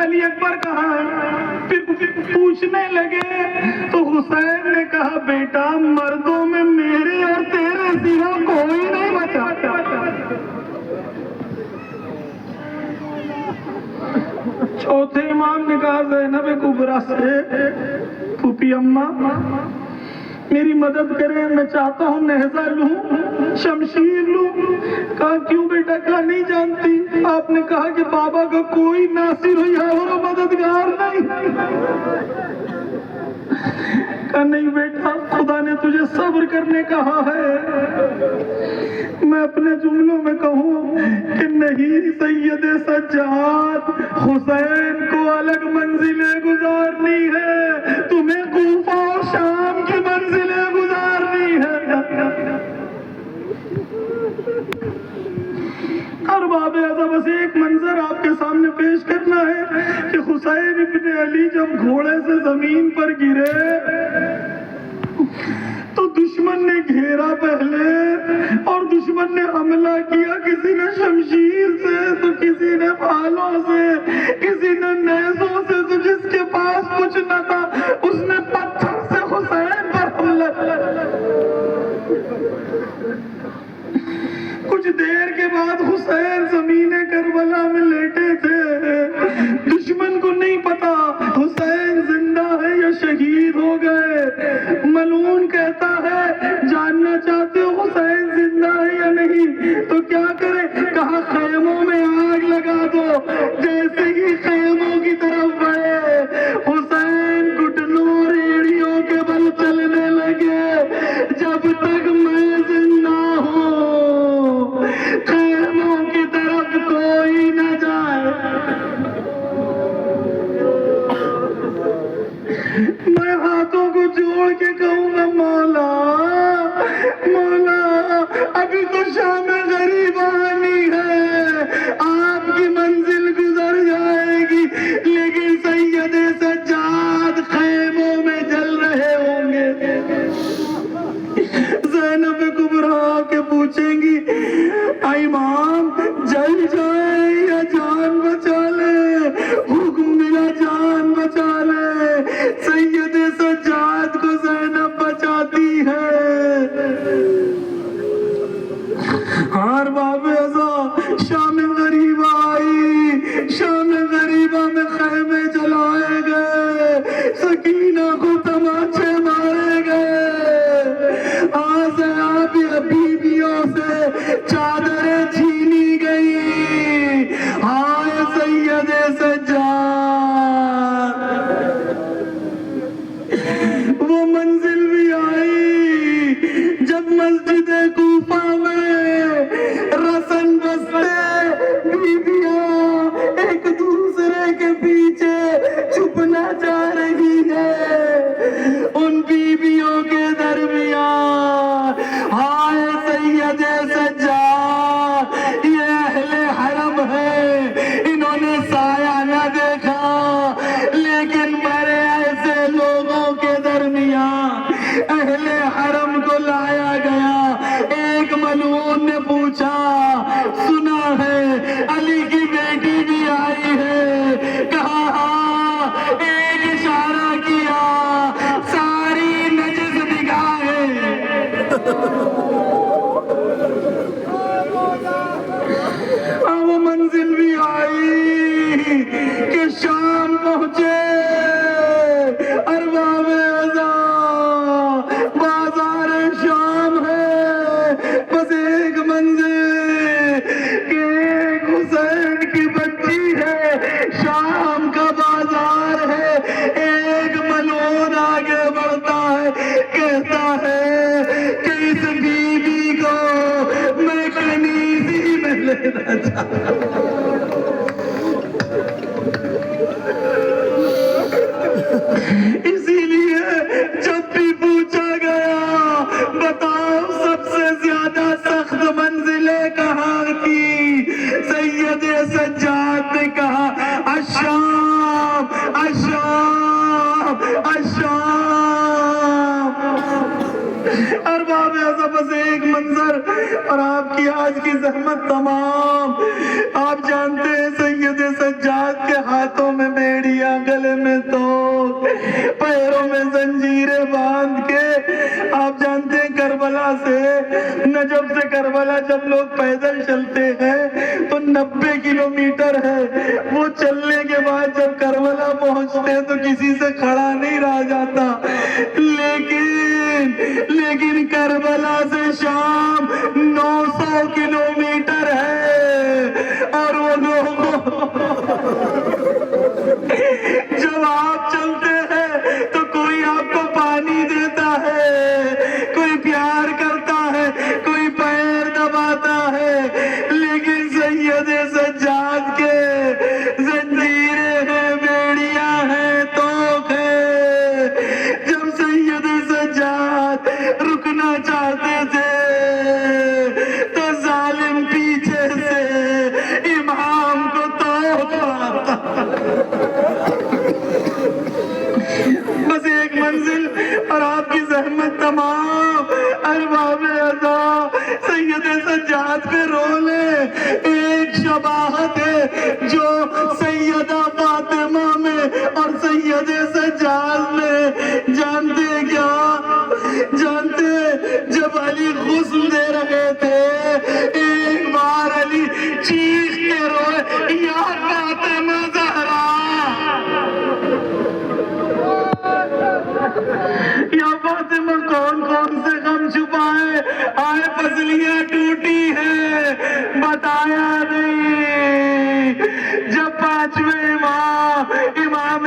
अली अकबर कहाँ है? फिर पूछने लगे तो हुसैन ने कहा, बेटा मर्दों में मेरे और तेरे सिवा कोई नहीं बचा। चौथे इमाम ने कहा ज़ैनब कुबरा से, फूफी अम्मा मेरी मदद करें, मैं चाहता हूँ नेज़ा लूं, शमशीर लूं। कहा क्यों बेटा? कहा नहीं जानती, आपने कहा कि बाबा का कोई नासिर और मददगार नहीं। कहा नहीं बेटा, खुदा ने तुझे सब्र करने कहा है। मैं अपने जुमलों में कहूँ कि नहीं, सैयद सज्जाद हुसैन को अलग मंजिलें गुजारनी है, तुम्हें कूफा और शाम की मंजिलें गुजारनी है। और बाबे आज़म बस एक मंजर आपके सामने पेश करना है कि हुसैन इब्ने अली जब घोड़े से जमीन पर गिरे तो दुश्मन ने घेरा पहले, और दुश्मन ने हमला किया, किसी ने शमशीर से तो किसी ने भालों से, किसी ने नेज़ों से, तो जिसके पास कुछ न था उसने पत्थर से हुसैन पर हमला किया। कुछ देर के बाद हुसैन ज़मीने करबला में लेटे थे। दुश्मन को नहीं पता हुसैन जिंदा है या शहीद हो गए। मलून कहता है, जानना चाहते हो हुसैन जिंदा है या नहीं? तो क्या करे? कहा खेमों में आग लगा दो। जैसे ही खेमों की तरफ बढ़े, हुसैन घुटनों और एड़ियों के बल चलने लगे। जब तक मैं जिंदा हूँ खेमों की तरफ कोई न जाए। मैं हाथों को जोड़ के कहूंगा, मौला मौला अभी तो शाम गरीबानी है, आपकी मंजिल गुजर जाएगी, लेकिन सैयद सज्जाद खेमों में जल रहे होंगे। ज़ैनब कुबरा के पूछेंगी, इमाम जल जाए या जान बचा ले? हुक्म मिला जान बचा ले। सैयद सज्जाद को ज़ैनब बचाती है। हर बाबे अज़ा शाम गरीबा आई, शाम गरीबा में खैमे जलाए गए, सकीना को तमाचे मारे गए। आज आप बीवियों से चादरें छीनी गई। हाय सैयद सज्जाद, वो मंजिल भी आई जब मस्जिद कूफा में रसन बसते बीवियां एक दूसरे के पीछे छुपना चाह रही है। उन बीवियों के दरमियान हाय सैयद सज्जाद, ये अहले हरम है, इन्होंने साया न देखा, लेकिन मेरे ऐसे लोगों के दरमियान अहले हरम को लाया गया। एक मलून ने पूछा, सुना है अली की बेटी भी आई है? कहा हाँ। एक इशारा किया, सारी नजस निगाहें। वो मंजिल भी आई कि शाम पहुंचे। अरबाब अज़ा बाजार शाम है, बस एक मंजिल कि एक हुसैन की बच्ची है, शाम का बाजार है। एक मलून आगे बढ़ता है, कहता है कि इस बीवी को मैं कनीज़ी में लेना चाहता हूं। इसीलिए जब भी पूछा गया, बताओ सबसे ज्यादा सख्त मंजिलें कहाँ की? सैयद सज्जाद ने कहा, अश्शाम अश्शाम अश्शाम। अरबाब अज़ा बस एक मंजर और आपकी आज की जहमत तमाम। आप जानते हैं सैयद सज्जाद के हाथों में 90 किलोमीटर है। वो चलने के बाद जब करबला पहुंचते हैं तो किसी से खड़ा नहीं रहा जाता, लेकिन करबला से शाम 900 किलोमीटर है। और वो लोगों जब आप चलते हैं तो कोई आपको पानी देता है, कोई प्यार करता है, कोई पैर दबाता है, लेकिन सैयदे सज्जाद के जंजीरें हैं, बेड़ियां हैं, तोप है। जब सैयदे सज्जाद रुकना चाहते थे तो जालिम पीछे से इमाम को तोप मारता। बस एक मंजिल और आपकी जहमत तमाम अरबाब अज़ा सैयदे सज्जाद पे रोले। एक शबाहत है जो सैयदा फातिमा में और सैयदे सज्जाद में, जानते क्या? जानते जब अली गुस्ल दे रहे थे, एक बार अली चीख के रोए, या फातिमा ज़हरा, या फातिमा, कौन कौन से गम छुपाए, आए फसलियां टूटी है, बताया नहीं। जब 5वें इमाम